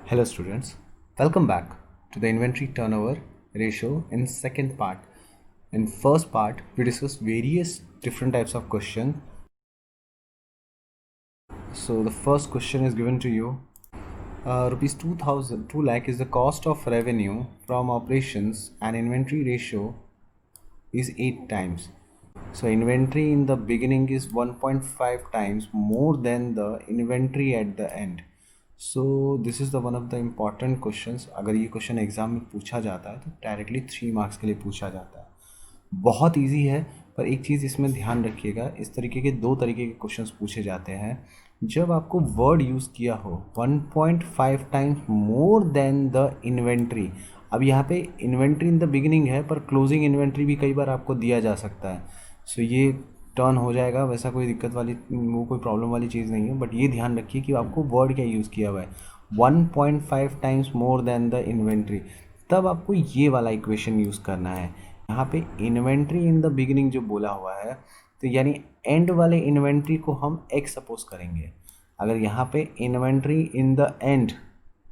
Hello students, welcome back to the inventory turnover ratio in second part. In first part, we discussed various different types of question. So the first question is given to you. Rupees 2000, 2 lakh is the cost of revenue from operations and inventory ratio is 8 times. So inventory in the beginning is 1.5 times more than the inventory at the end. So this is the one of the important questions. अगर ये question exam में पूछा जाता है तो directly 3 marks के लिए पूछा जाता है. बहुत इजी है, पर एक चीज़ इसमें ध्यान रखिएगा, इस तरीके के 2 तरीके के क्वेश्चंस पूछे जाते हैं. जब आपको वर्ड यूज़ किया हो 1.5 times more than the inventory. अब यहाँ पे इन्वेंट्री इन द बिगिनिंग है, पर क्लोजिंग इन्वेंट्री भी कई बार आपको दिया जा सकता है. सो ये टर्न हो जाएगा, वैसा कोई दिक्कत वाली वो कोई प्रॉब्लम वाली चीज़ नहीं है. बट ये ध्यान रखिए कि आपको वर्ड क्या यूज़ किया हुआ है, 1.5 times more than the inventory. तब आपको ये वाला इक्वेशन यूज़ करना है. यहाँ पे इन्वेंट्री इन द बिगिनिंग जो बोला हुआ है, तो यानी एंड वाले इन्वेंट्री को हम एक्स सपोज करेंगे. अगर यहाँ पे इन्वेंट्री इन द एंड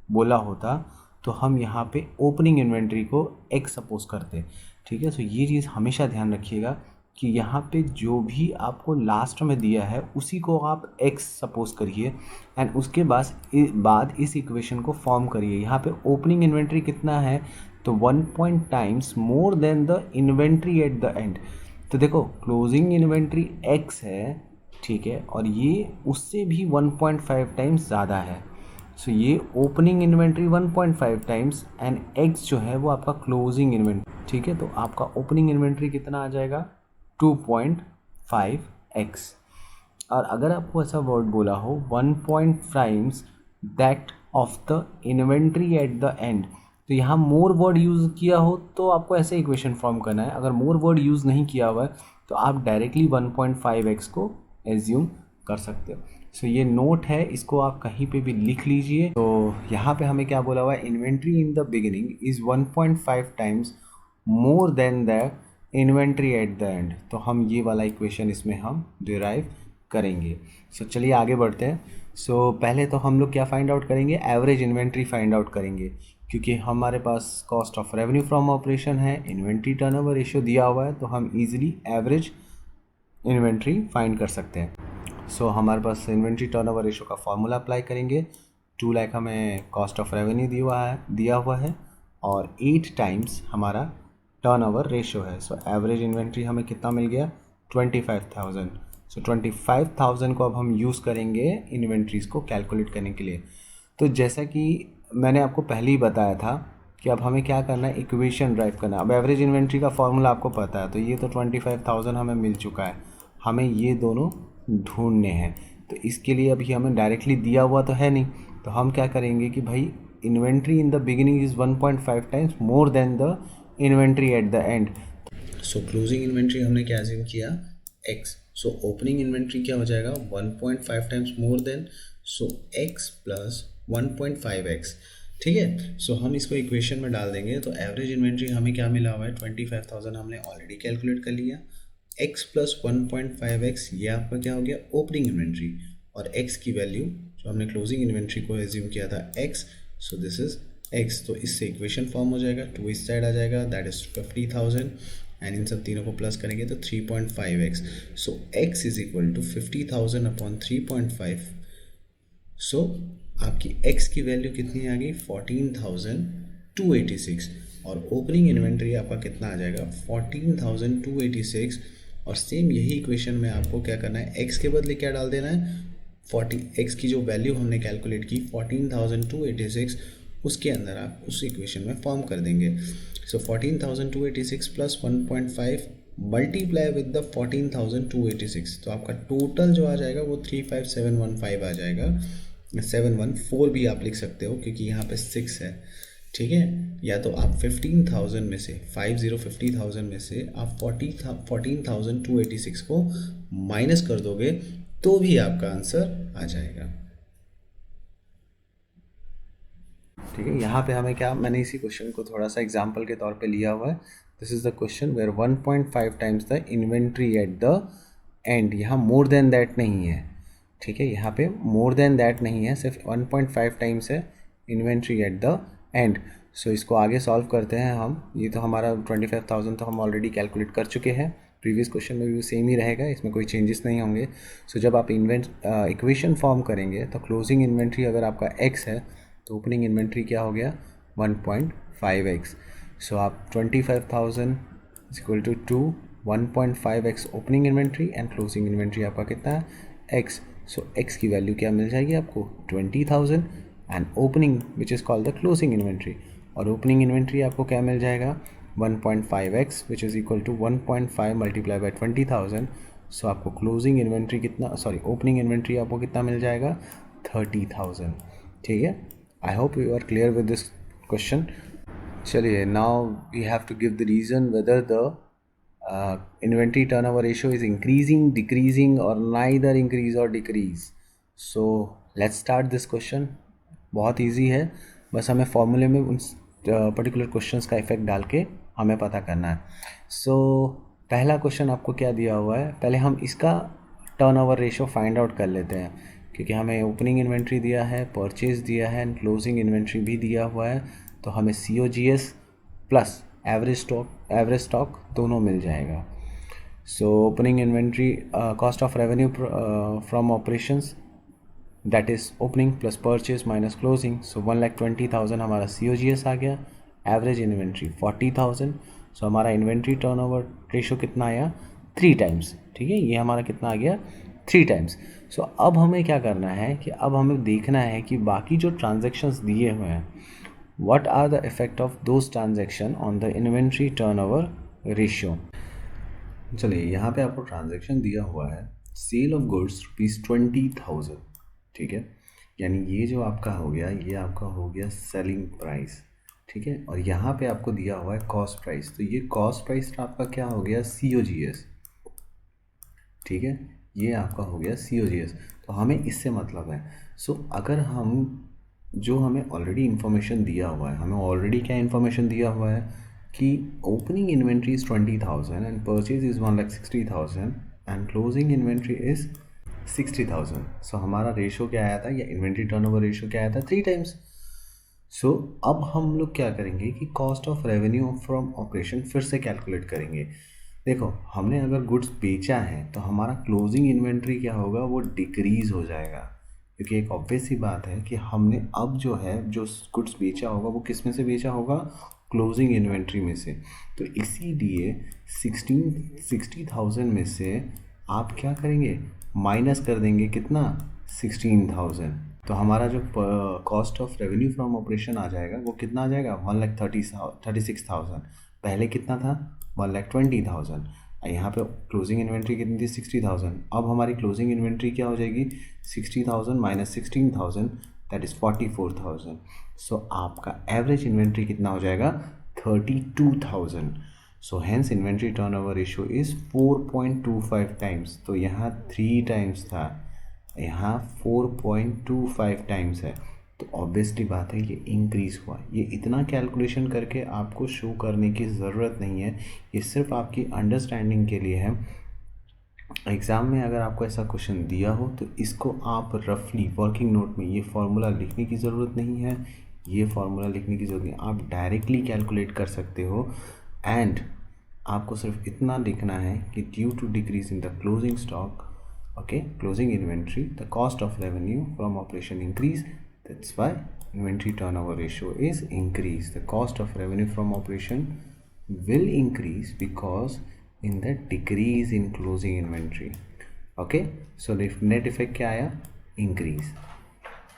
बोला होता तो हम यहाँ पे ओपनिंग इन्वेंट्री को एक्स सपोज करते. ठीक है. सो ये चीज़ हमेशा ध्यान रखिएगा कि यहाँ पे जो भी आपको लास्ट में दिया है उसी को आप x सपोज करिए एंड उसके बाद इस इक्वेशन को फॉर्म करिए. यहाँ पे ओपनिंग इन्वेंट्री कितना है, तो 1 point times more than the inventory at the and. तो देखो क्लोजिंग इन्वेंट्री x है, ठीक है, और ये उससे भी 1.5 टाइम्स ज़्यादा है. सो ये opening inventory 1.5 times and x जो है वो आपका क्लोजिंग इन्वेंट्री. ठीक है, तो आपका ओपनिंग इन्वेंट्री कितना आ जाएगा, 2.5x. और अगर आपको ऐसा वर्ड बोला हो 1 times that of the inventory at the and, तो यहाँ मोर वर्ड यूज़ किया हो तो आपको ऐसे इक्वेशन फॉर्म करना है. अगर मोर वर्ड यूज़ नहीं किया हुआ है तो आप डायरेक्टली 1.5x को एज्यूम कर सकते हो. सो ये नोट है, इसको आप कहीं पे भी लिख लीजिए. तो यहाँ पे हमें क्या बोला हुआ है, inventory in the beginning is 1.5 times more than the inventory at the and. तो हम ये वाला इक्वेशन इसमें हम डिराइव करेंगे. सो चलिए आगे बढ़ते हैं. सो पहले तो हम लोग क्या फाइंड आउट करेंगे, एवरेज इन्वेंट्री फाइंड आउट करेंगे, क्योंकि हमारे पास cost of revenue from operation है, इन्वेंट्री टर्नओवर रेशियो दिया हुआ है, तो हम इजीली एवरेज इन्वेंट्री फाइंड कर सकते हैं. सो हमारे पास इन्वेंट्री टर्नओवर रेशियो का फॉर्मूला अप्लाई करेंगे. 2 लाख हमें कॉस्ट ऑफ रेवेन्यू दिया हुआ है और 8 टाइम्स हमारा टर्नओवर रेशियो है. सो एवरेज इन्वेंट्री हमें कितना मिल गया, 25,000. सो 25,000 को अब हम यूज़ करेंगे इन्वेंट्रीज़ को कैलकुलेट करने के लिए. तो जैसा कि मैंने आपको पहले ही बताया था कि अब हमें क्या करना है, इक्वेशन ड्राइव करना है. अब एवरेज इन्वेंट्री का फॉर्मूला आपको पता है, तो ये तो 25,000 हमें मिल चुका है. हमें ये दोनों ढूंढने हैं. तो इसके लिए अभी हमें डायरेक्टली दिया हुआ तो है नहीं, तो हम क्या करेंगे कि भाई inventory in the beginning is 1.5 times more than the inventory at the and. So closing inventory हमने क्या अज्यूम किया, x. सो ओपनिंग इन्वेंट्री क्या हो जाएगा, 1.5 टाइम्स मोर देन, सो x प्लस 1.5x. ठीक है. सो हम इसको इक्वेशन में डाल देंगे, तो एवरेज इन्वेंट्री हमें क्या मिला हुआ है, 25,000 हमने ऑलरेडी कैलकुलेट कर लिया. x प्लस 1.5x ये आपका क्या हो गया, ओपनिंग इन्वेंट्री, और x की वैल्यू जो हमने क्लोजिंग इन्वेंट्री को एज्यूम किया था x. So this is x. तो इससे इक्वेशन फॉर्म हो जाएगा, 2 इस साइड आ जाएगा, दैट इज 50,000 एंड इन सब तीनों को प्लस करेंगे तो 3.5x. So x is equal to 50,000 upon 3.5. So आपकी x की वैल्यू कितनी आ गई, 14,286, और ओपनिंग इन्वेंट्री आपका कितना आ जाएगा, 14,286. और सेम यही इक्वेशन में आपको क्या करना है, x के बदले क्या डाल देना है, 40x की जो वैल्यू हमने कैलकुलेट की 14,286, उसके अंदर आप उस इक्वेशन में फॉर्म कर देंगे. सो 14,286 प्लस 1.5 मल्टीप्लाई विद द 14,286, तो आपका टोटल जो आ जाएगा वो 35715 आ जाएगा. 714 भी आप लिख सकते हो क्योंकि यहाँ पे 6 है. ठीक है. या तो आप 15,000 में से 50,000 में से आप 14,286 को माइनस कर दोगे तो भी आपका आंसर आ जाएगा. ठीक है. यहाँ पे हमें क्या, मैंने इसी क्वेश्चन को थोड़ा सा एग्जाम्पल के तौर पे लिया हुआ है. This is the question where 1.5 times the inventory at the end. यहाँ मोर देन दैट नहीं है. ठीक है. यहाँ पे मोर देन दैट नहीं है, सिर्फ 1.5 टाइम्स है इन्वेंट्री एट द एंड। सो इसको आगे सॉल्व करते हैं हम। ये तो हमारा 25,000 तो हम ऑलरेडी कैलकुलेट कर चुके हैं, प्रीवियस क्वेश्चन में भी सेम ही रहेगा, इसमें कोई चेंजेस नहीं होंगे। सो जब आप इक्वेशन फॉर्म करेंगे तो क्लोजिंग इन्वेंट्री अगर आपका x है तो ओपनिंग इन्वेंट्री क्या हो गया 1.5x। सो आप 25,000 is equal to 1.5x opening inventory and closing inventory आपका कितना है x। सो x की वैल्यू क्या मिल जाएगी आपको 20,000 and opening which is called the closing inventory, और ओपनिंग इन्वेंट्री आपको क्या मिल जाएगा 1.5x which is equal to 1.5 multiply by 20,000। So आपको क्लोजिंग इन्वेंट्री कितना, सॉरी ओपनिंग इन्वेंट्री आपको कितना मिल जाएगा 30,000। ठीक है, I hope you are clear with this question. चलिए, now we have to give the reason whether the inventory turnover ratio is increasing, decreasing or neither increase or decrease. So let's start this question. बहुत easy है, बस हमें फॉर्मूले में उन particular questions का effect डाल के हमें पता करना है। सो पहला क्वेश्चन आपको क्या दिया हुआ है, पहले हम इसका टर्नओवर रेशियो फाइंड आउट कर लेते हैं, क्योंकि हमें ओपनिंग इन्वेंट्री दिया है, परचेज दिया है एंड क्लोजिंग इन्वेंट्री भी दिया हुआ है, तो हमें COGS प्लस एवरेज स्टॉक दोनों मिल जाएगा। So opening inventory cost of revenue from operations that is opening plus purchase minus closing. So 1,20,000 हमारा COGS आ गया, एवरेज इन्वेंट्री 40,000। सो हमारा इन्वेंट्री टर्नओवर रेशो कितना आया 3 टाइम्स। ठीक है, ये हमारा कितना आ गया 3 टाइम्स। सो अब हमें क्या करना है कि अब हमें देखना है कि बाकी जो ट्रांजेक्शन्स दिए हुए हैं what are the effect of those transaction on the inventory turnover ratio। चलिए, यहाँ पे आपको ट्रांजैक्शन दिया हुआ है सेल ऑफ गुड्स ₹20,000। ठीक है, यानी ये जो आपका हो गया, ये आपका हो गया सेलिंग प्राइस। ठीक है, और यहाँ पे आपको दिया हुआ है कॉस्ट प्राइस, तो ये कॉस्ट प्राइस आपका क्या हो गया COGS। ठीक है, ये आपका हो गया COGS, तो हमें इससे मतलब है। सो अगर हम जो हमें ऑलरेडी इन्फॉर्मेशन दिया हुआ है, हमें ऑलरेडी क्या इन्फॉर्मेशन दिया हुआ है कि opening inventory is 20,000 and purchase is 1,60,000 and closing inventory is 60,000। सो हमारा रेशो क्या आया था, या इन्वेंट्री टर्नओवर रेशो क्या आया था 3 टाइम्स। सो अब हम लोग क्या करेंगे कि cost of revenue from operation फिर से कैलकुलेट करेंगे। देखो, हमने अगर गुड्स बेचा है तो हमारा क्लोजिंग इन्वेंट्री क्या होगा, वो डिक्रीज़ हो जाएगा, क्योंकि एक ऑब्वियस सी बात है कि हमने अब जो है जो गुड्स बेचा होगा वो किस में से बेचा होगा, क्लोजिंग इन्वेंट्री में से। तो इसीलिए 60,000 में से आप क्या करेंगे, माइनस कर देंगे कितना 16,000। तो हमारा जो cost of revenue from operation आ जाएगा वो कितना आ जाएगा 1,36,000। पहले कितना था 1,20,000। यहाँ पे क्लोजिंग इन्वेंट्री कितनी थी 60,000। अब हमारी क्लोजिंग इन्वेंट्री क्या हो जाएगी 60,000 माइनस 16,000 दैट इज़ 44,000। सो आपका एवरेज इन्वेंट्री कितना हो जाएगा 32,000। So hence inventory turnover ratio is 4.25 times. तो यहाँ 3 टाइम्स था, यहाँ 4.25 टाइम्स है, तो ऑब्वियसली बात है ये इंक्रीज़ हुआ। ये इतना कैलकुलेशन करके आपको शो करने की ज़रूरत नहीं है, ये सिर्फ आपकी अंडरस्टैंडिंग के लिए है। एग्ज़ाम में अगर आपको ऐसा क्वेश्चन दिया हो तो इसको आप रफली वर्किंग नोट में ये फार्मूला लिखने की ज़रूरत नहीं है, ये फार्मूला लिखने की ज़रूरत नहीं, आप डायरेक्टली कैलकुलेट कर सकते हो। एंड आपको सिर्फ इतना लिखना है कि due to decrease in the closing stock, okay, closing inventory, the cost of revenue from operation increase, that's why inventory turnover ratio is increased. The cost of revenue from operation will increase because in the decrease in closing inventory. Okay, so the net effect क्या आया, increase.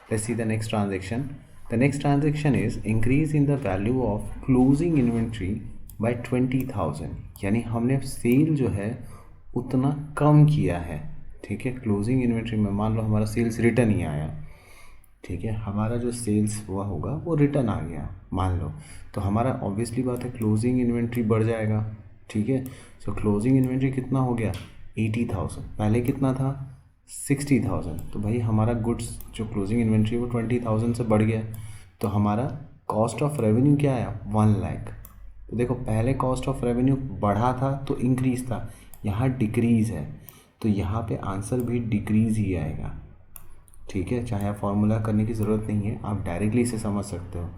Let's see the next transaction. The next transaction is increase in the value of closing inventory by 20,000। यानी हमने cell जो है उतना कम किया है। ठीक है, क्लोजिंग इन्वेंट्री में मान लो हमारा सेल्स रिटर्न ही आया। ठीक है, हमारा जो सेल्स हुआ होगा वो रिटर्न आ गया मान लो, तो हमारा ऑब्वियसली बात है क्लोजिंग इन्वेंट्री बढ़ जाएगा। ठीक है, सो क्लोजिंग इन्वेंट्री कितना हो गया 80,000, पहले कितना था 60,000। तो भाई हमारा गुड्स जो क्लोजिंग इन्वेंट्री वो 20,000 से बढ़ गया, तो हमारा कॉस्ट ऑफ रेवेन्यू क्या आया 1 लाख। तो देखो, पहले कॉस्ट ऑफ रेवेन्यू बढ़ा था तो इंक्रीज़ था, यहाँ डिक्रीज़ है, तो यहाँ पे आंसर भी डिक्रीज़ ही आएगा। ठीक है, चाहे आप फॉर्मूला करने की ज़रूरत नहीं है, आप डायरेक्टली इसे समझ सकते हो।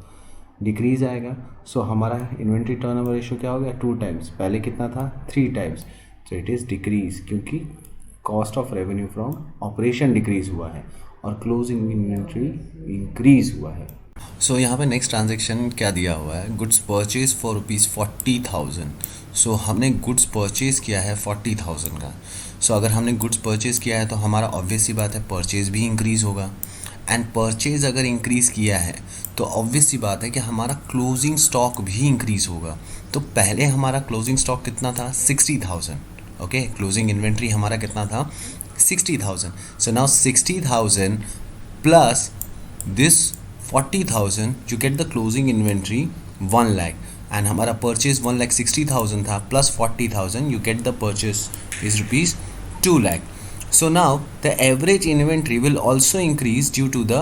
डिक्रीज आएगा, सो हमारा इन्वेंट्री टर्नओवर रेशियो क्या हो गया 2 टाइम्स, पहले कितना था 3 times, so it is decrease क्योंकि cost of revenue from operation decrease हुआ है और क्लोजिंग इन्वेंट्री इंक्रीज हुआ है। सो यहाँ पे नेक्स्ट ट्रांजेक्शन क्या दिया हुआ है, गुड्स परचेज फॉर ₹40,000। सो हमने गुड्स परचेज किया है 40,000 का। सो अगर हमने गुड्स परचेज किया है तो हमारा ऑब्वियस सी बात है परचेज भी इंक्रीज़ होगा, एंड परचेज अगर इंक्रीज़ किया है तो ऑब्वियस सी बात है कि हमारा क्लोजिंग स्टॉक भी इंक्रीज़ होगा। तो पहले हमारा क्लोजिंग स्टॉक कितना था 60,000, ओके, क्लोजिंग इन्वेंट्री हमारा कितना था 60,000। So now 60,000 plus this 40,000 you get the closing inventory 1 lakh, and हमारा purchase 1,60,000 था, plus 40,000 you get the purchase is rupees 2 lakh. So now the average inventory will also increase due to the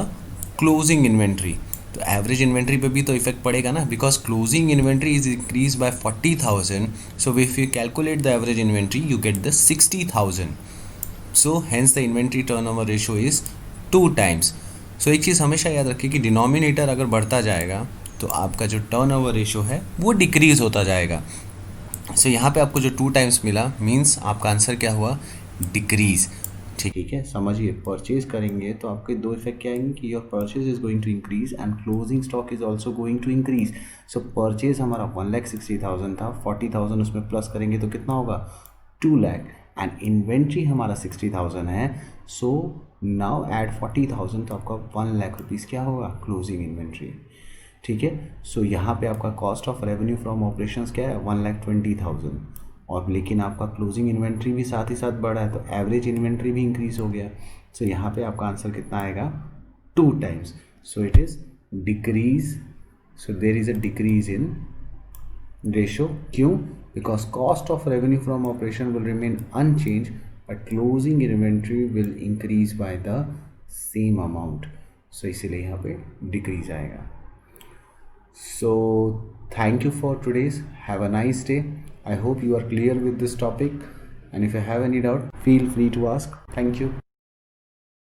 closing inventory. तो average inventory पे भी तो effect पड़ेगा ना, because closing inventory is increase by 40,000. So if you calculate the average inventory you get the 60,000. So hence the inventory turnover ratio is 2 times. So एक चीज़ हमेशा याद रखिए कि डिनोमिनेटर अगर बढ़ता जाएगा तो आपका जो टर्नओवर रेशियो है वो डिक्रीज़ होता जाएगा. सो यहाँ पे आपको जो 2 टाइम्स मिला मीन्स आपका आंसर क्या हुआ, डिक्रीज़. ठीक है, समझिए, परचेज करेंगे तो आपके दो इफेक्ट क्या आएंगे कि your purchase is going to increase and closing stock is also going to increase. So purchase हमारा 1,60,000 था, 40,000 उसमें प्लस करेंगे तो कितना होगा 2 लाख, एंड इन्वेंट्री हमारा 60,000 है. सो नाउ ऐड 40,000 तो आपका 1 लाख रुपीज़ क्या होगा क्लोजिंग इन्वेंट्री. ठीक है, सो यहाँ पे आपका cost of revenue from operations क्या है 1,20,000, और लेकिन आपका क्लोजिंग इन्वेंट्री भी साथ ही साथ बढ़ा है तो एवरेज इन्वेंट्री भी इंक्रीज हो गया. सो यहाँ पे आपका आंसर कितना आएगा 2 times. So it is decrease. So there is a decrease in ratio. क्यों? Because cost of revenue from operation will remain unchange but closing inventory will increase by the same amount. So इसीलिए यहाँ पे decrease आएगा. So thank you for today's. Have a nice day. I hope you are clear with this topic, and if you have any doubt feel free to ask. Thank you.